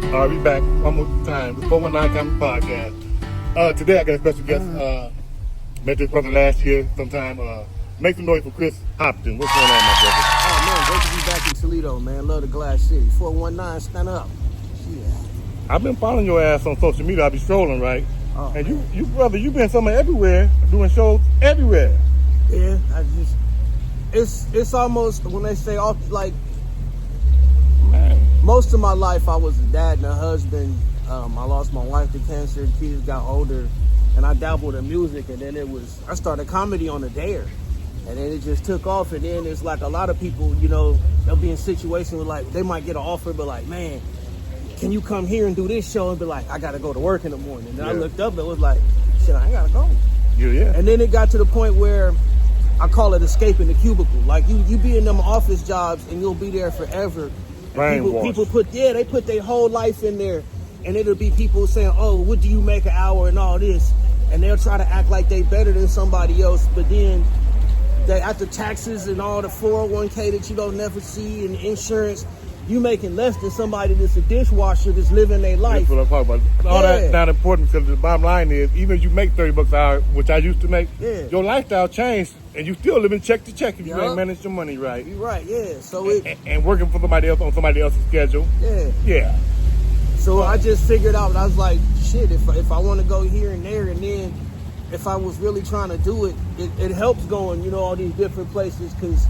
All right, we back one more time. 419 Comedy Podcast. Today I got a special guest. Met this brother last year sometime. Make some noise for Chris Hopkins. What's going on, my brother? Oh man, great to be back in Toledo, man. Love the Glass City. 419, stand up. Yeah. I've been following your ass on social media. I be strolling, right? Oh, and man. you brother, you been somewhere everywhere, doing shows everywhere. Yeah, it's almost when they say off like. Man. Most of my life, I was a dad and a husband. I lost my wife to cancer. Kids got older, and I dabbled in music. And then I started comedy on a dare, and then it just took off. And then it's like a lot of people, they'll be in situations where like they might get an offer, but like, man, can you come here and do this show? And be like, I got to go to work in the morning. And then I looked up, and it was like, shit, I ain't gotta go. Yeah. And then it got to the point where I call it escaping the cubicle. Like you be in them office jobs, and you'll be there forever. People put their whole life in there, and it'll be people saying, oh, what do you make an hour and all this, and they'll try to act like they better than somebody else, but then they after taxes and all the 401k that you don't never see and insurance, you making less than somebody that's a dishwasher that's living their life. That's what I'm talking about. All that's not important, because the bottom line is, even if you make $30 an hour, which I used to make, your lifestyle changed, and you still living check to check if you ain't manage your money right. You're right, yeah. So and working for somebody else on somebody else's schedule. Yeah. So I just figured out, I was like, shit, if I want to go here and there, and then if I was really trying to do it, it helps going, all these different places, because,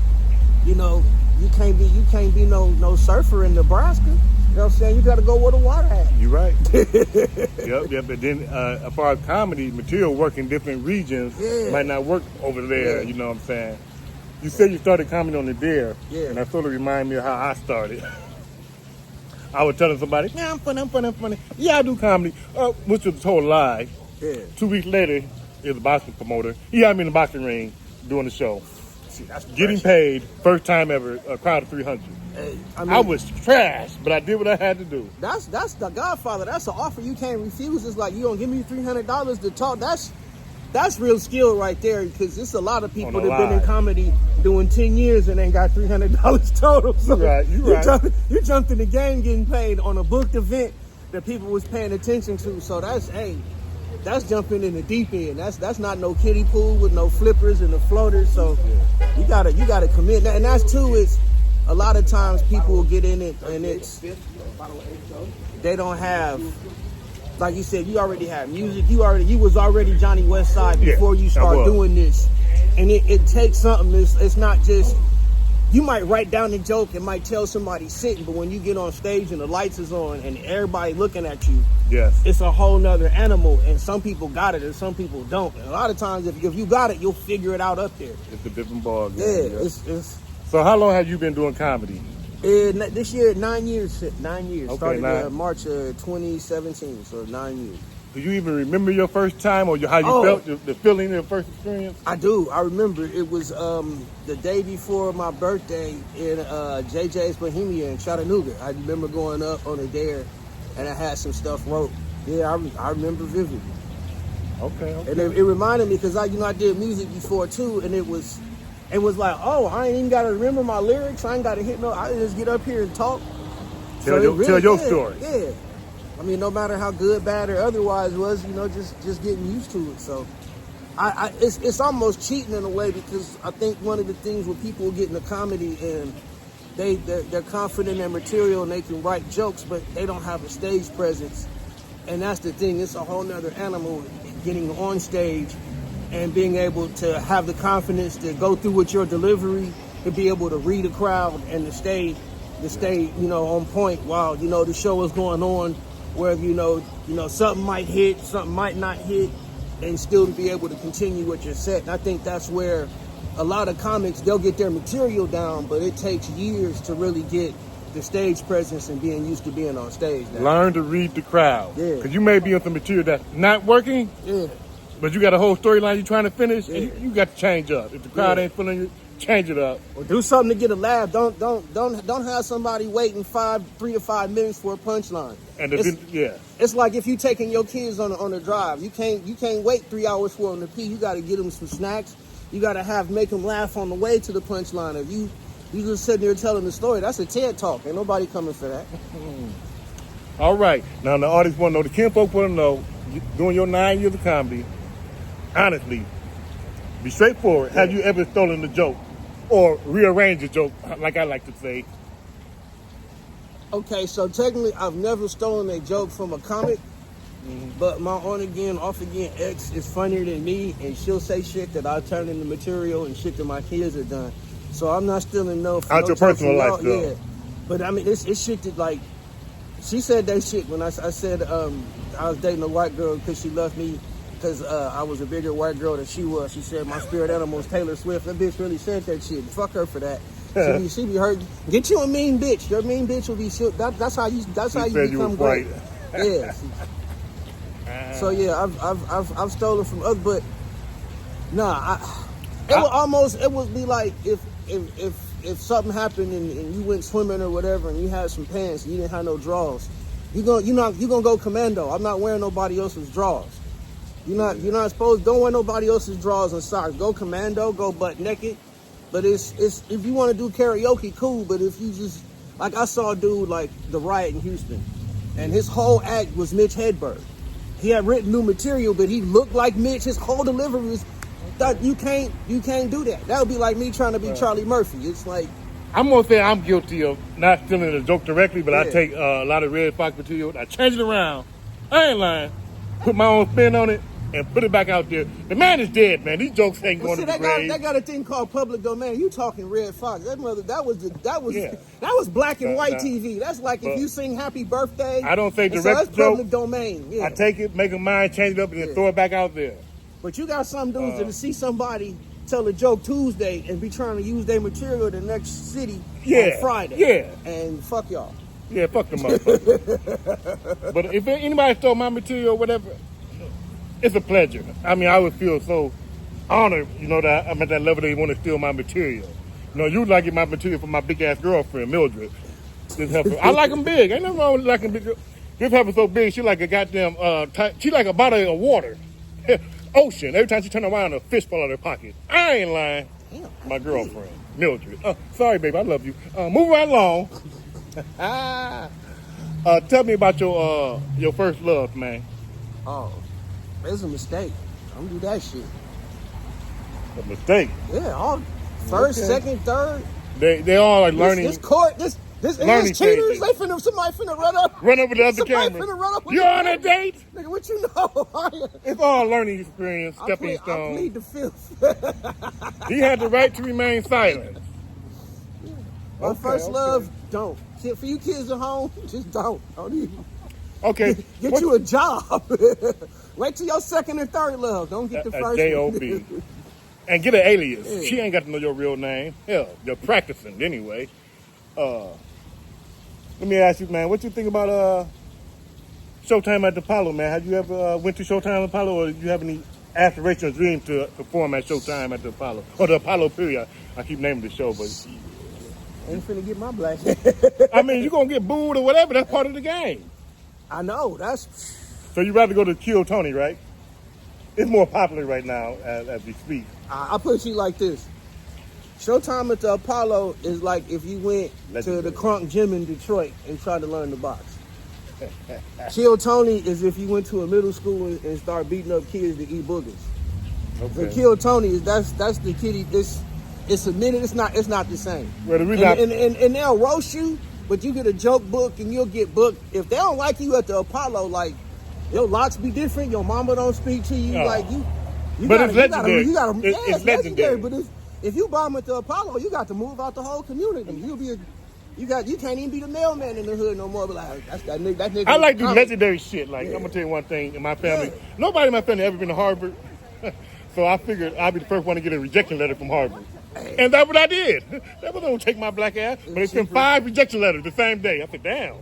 you can't be no surfer in Nebraska. You know what I'm saying? You got to go where the water at. You're right. Yep. But then, as far as comedy material, work in different regions might not work over there. You know what I'm saying? You said you started comedy on the dare, and that sort of reminded me of how I started. I was telling somebody, I'm funny. Yeah, I do comedy, which was a total lie. 2 weeks later, he was a boxing promoter. He had me in the boxing ring doing the show. That's getting paid, first time ever, a crowd of 300. I was trash, but I did what I had to do. That's the Godfather. That's an offer you can't refuse. It's like, you don't give me $300 to talk. That's real skill right there, because there's a lot of people that have been in comedy doing 10 years and ain't got $300 total. So you jumped in the game getting paid on a booked event that people was paying attention to. So that's jumping in the deep end. That's not no kiddie pool with no flippers and the floaters. So you gotta commit. And that's too, it's a lot of times people will get in it and they don't have, like you said, you already have music. You was already Johnny Westside before you start doing this. And it takes something. It's not just, you might write down the joke and might tell somebody sitting, but when you get on stage and the lights is on and everybody looking at you, it's a whole nother animal. And some people got it and some people don't. And a lot of times, if you got it, you'll figure it out up there. It's a different ball game. It's So how long have you been doing comedy? This year, 9 years. 9 years. Okay, started March 2017, so 9 years. Do you even remember your first time, or how you felt, the feeling of your first experience? I do. I remember it was the day before my birthday in JJ's Bohemia in Chattanooga. I remember going up on a dare, and I had some stuff wrote. Yeah, I remember vividly. Okay. And it reminded me, because I did music before too, and it was like, oh, I ain't even got to remember my lyrics. I ain't got to hit no. I just get up here and talk. Tell your story. Yeah. I mean, no matter how good, bad, or otherwise was, just getting used to it. So, it's almost cheating in a way, because I think one of the things when people get into comedy and they're confident in their material and they can write jokes, but they don't have a stage presence. And that's the thing. It's a whole nother animal, getting on stage and being able to have the confidence to go through with your delivery, to be able to read a crowd and to stay on point while the show is going on. Where something might hit, something might not hit, and still to be able to continue with your set. And I think that's where a lot of comics, they'll get their material down, but it takes years to really get the stage presence and being used to being on stage now. Learn to read the crowd. Yeah. Because you may be on some material that's not working, but you got a whole storyline you're trying to finish, and you got to change up. If the crowd ain't feeling you, change it up. Or do something to get a laugh. Don't have somebody waiting 3 to 5 minutes for a punchline. And it's like if you taking your kids on a drive, you can't wait 3 hours for them to pee. You got to get them some snacks. You got to make them laugh on the way to the punchline. If you just sitting there telling the story, that's a TED talk. Ain't nobody coming for that. All right. Now the audience want to know, the kinfolk want to know, during your 9 years of comedy, honestly, be straightforward. Have you ever stolen a joke or rearranged a joke, like I like to say? Okay, so technically, I've never stolen a joke from a comic, but my on again, off again ex is funnier than me, and she'll say shit that I turn into material and shit that my kids have done. So I'm not stealing no. Out your personal life, though. Yeah, but I mean, it's shit that like. She said that shit when I said I was dating a white girl because she left me because I was a bigger white girl than she was. She said my spirit animal is Taylor Swift. That bitch really said that shit. Fuck her for that. She be hurt. Get you a mean bitch. Your mean bitch will be shit. That's how you become great. Yeah. So yeah, I've stolen from others, but nah. It would be like if something happened and you went swimming or whatever and you had some pants and you didn't have no drawers, you gonna go commando. I'm not wearing nobody else's drawers. You're not supposed. Don't wear nobody else's drawers and socks. Go commando. Go butt naked. But it's if you want to do karaoke, cool. But if you just like I saw a dude like the Riot in Houston, and his whole act was Mitch Hedberg. He had written new material, but he looked like Mitch. His whole delivery was. You can't do that. That would be like me trying to be Charlie Murphy. It's like I'm gonna say I'm guilty of not stealing a joke directly, but I take a lot of Red Fox material, I change it around. I ain't lying. Put my own spin on it and put it back out there. The man is dead, man. These jokes ain't going to the grave. They got a thing called public domain. You talking Red Fox? That was black and white TV. That's like if you sing Happy Birthday. I don't say direct that's joke. Public domain. Yeah. I take it, make a mind, change it up, and then throw it back out there. But you got some dudes that see somebody tell a joke Tuesday and be trying to use their material the next city on Friday. Yeah. And fuck y'all. Yeah, fuck them motherfuckers. But if anybody stole my material or whatever, it's a pleasure. I mean, I would feel so honored, that I'm at that level they want to steal my material. You like it my material from my big-ass girlfriend, Mildred. This heifer. I like them big. Ain't nothing wrong with liking big. This heifer so big, she like a goddamn, she like a bottle of water. Ocean. Every time she turn around, a fish fall out of her pocket. I ain't lying. Damn. My girlfriend, Mildred. Sorry, baby, I love you. Move right along. Tell me about your first love, man. Oh, it's a mistake. Don't do that shit. A mistake? Yeah, first, second, third. They all like learning. This court, this cheaters. Changes. Somebody finna run over the other camera. Finna run up with You're on a date? Nigga, what you know? It's all learning experience, stepping stone. I plead the fifth. He had the right to remain silent. My first love, don't. For you kids at home, just don't. Don't even. Okay. Get you a job. Wait till your second and third love. Don't get the first J-O-B. And get an alias. Yeah. She ain't got to know your real name. Hell, you're practicing anyway. Let me ask you, man, what you think about Showtime at the Apollo, man? Have you ever went to Showtime at the Apollo, or do you have any aspirational dream to perform at Showtime at the Apollo? Or the Apollo period. I keep naming the show, but... Ain't finna get my black. I mean, you're going to get booed or whatever. That's part of the game. I know. That's... So you'd rather go to Kill Tony, right? It's more popular right now as we speak. I put it to you like this. Showtime at the Apollo is like if you went to the Crunk Gym in Detroit and tried to learn the box. Kill Tony is if you went to a middle school and start beating up kids to eat boogers. Okay. So Kill Tony is that's the kitty. It's a minute. It's not the same. Well, and they'll roast you, but you get a joke book and you'll get booked. If they don't like you at the Apollo, like your locks be different. Your mama don't speak to you. Like you. But it's legendary. It's legendary. But if you bomb at the Apollo, you got to move out the whole community. You can't even be the mailman in the hood no more. But like that nigga. I like these legendary shit. Like I'm gonna tell you one thing. In my family, nobody in my family ever been to Harvard, so I figured I'd be the first one to get a rejection letter from Harvard. And that's what I did. That was gonna take my black ass. But they sent 5 rejection letters the same day. I said, damn.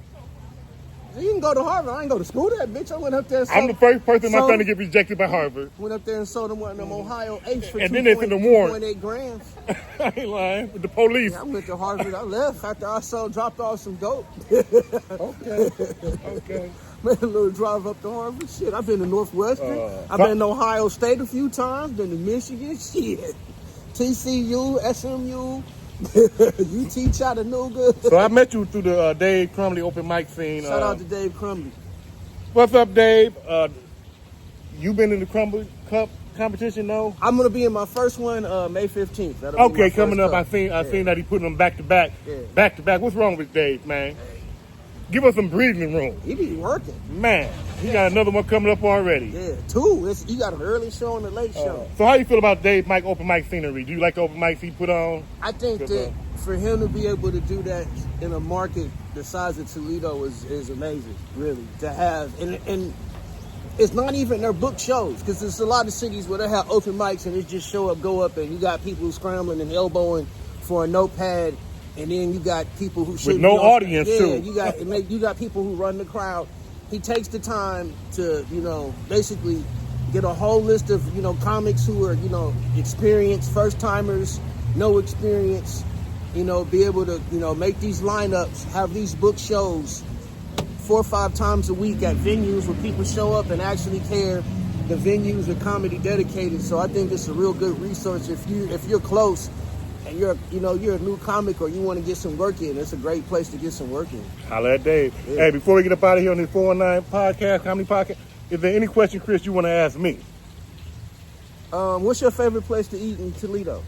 You can go to Harvard. I ain't go to school that bitch. I went up there. I'm the first person in my family to get rejected by Harvard. Went up there and sold them one of them Ohio 8s for and then they sent a warrant. 2.8 grams. I ain't lying. With the police. Yeah, I went to Harvard. I left after I dropped off some dope. Okay. Man, a little drive up to Harvard. Shit, I've been to Northwestern. I've been to Ohio State a few times. Been to Michigan. Shit. TCU, SMU, You teach Chattanooga. So I met you through the Dave Crumley open mic scene. Shout out to Dave Crumley. What's up, Dave? You been in the Crumley Cup competition, no? I'm gonna be in my first one May 15th. Okay, coming up. I seen that he putting them back to back. Back to back. What's wrong with Dave, man? Give us some breathing room. He be working. Man, he got another one coming up already. Yeah, 2. You got an early show and a late show. So how you feel about Dave Mike open mic scenery? Do you like the open mics he put on? I think that for him to be able to do that in a market the size of Toledo is amazing, really. To have, and it's not even their book shows, because there's a lot of cities where they have open mics and it's just show up, go up, and you got people scrambling and elbowing for a notepad. And then you got people who should with no audience too. You got people who run the crowd. He takes the time to, basically get a whole list of, comics who are, experienced, first timers, no experience, be able to, make these lineups, have these book shows 4 or 5 times a week at venues where people show up and actually care. The venues are comedy dedicated, so I think it's a real good resource if you're close. And you're a new comic or you want to get some work in, it's a great place to get some work in. Holla at Dave. Yeah. Hey, before we get up out of here on this 419 podcast, comedy podcast, is there any question, Chris, you want to ask me? What's your favorite place to eat in Toledo?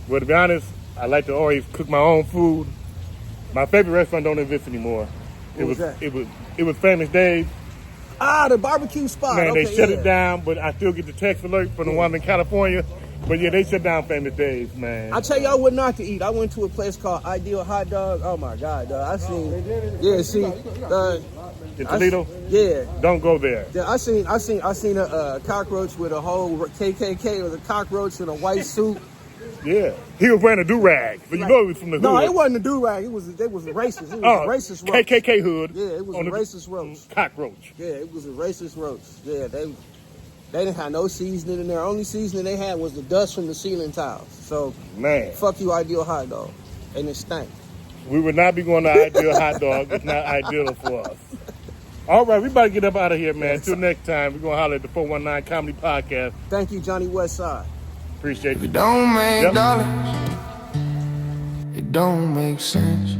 Well, to be honest, I like to always cook my own food. My favorite restaurant don't exist anymore. What was that? It was Famous Dave. The barbecue spot. Man, okay, they shut it down, but I still get the text alert from the one in California. But yeah, they shut down Famous Days, man. I tell y'all what not to eat. I went to a place called Ideal Hot Dog. Oh my God, dog. In Toledo? Yeah. Don't go there. Yeah, I seen a cockroach with a whole KKK with a cockroach in a white suit. Yeah, he was wearing a do-rag, but you know he was from the hood. No, it wasn't a do-rag. It was racist. It was a racist roach. KKK hood. Yeah, it was a racist roach. Cockroach. Yeah, it was a racist roach. Yeah, they didn't have no seasoning in there. Only seasoning they had was the dust from the ceiling tiles. So, man, fuck you, Ideal Hot Dog, and it stank. We would not be going to Ideal Hot Dog. It's not ideal for us. All right, we about to get up out of here, man. Until next time, we're going to holler at the 419 Comedy Podcast. Thank you, Johnny Westside. Appreciate you. If it don't make dollars, it don't make sense.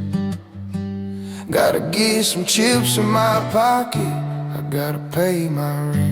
Gotta get some chips in my pocket. I gotta pay my rent.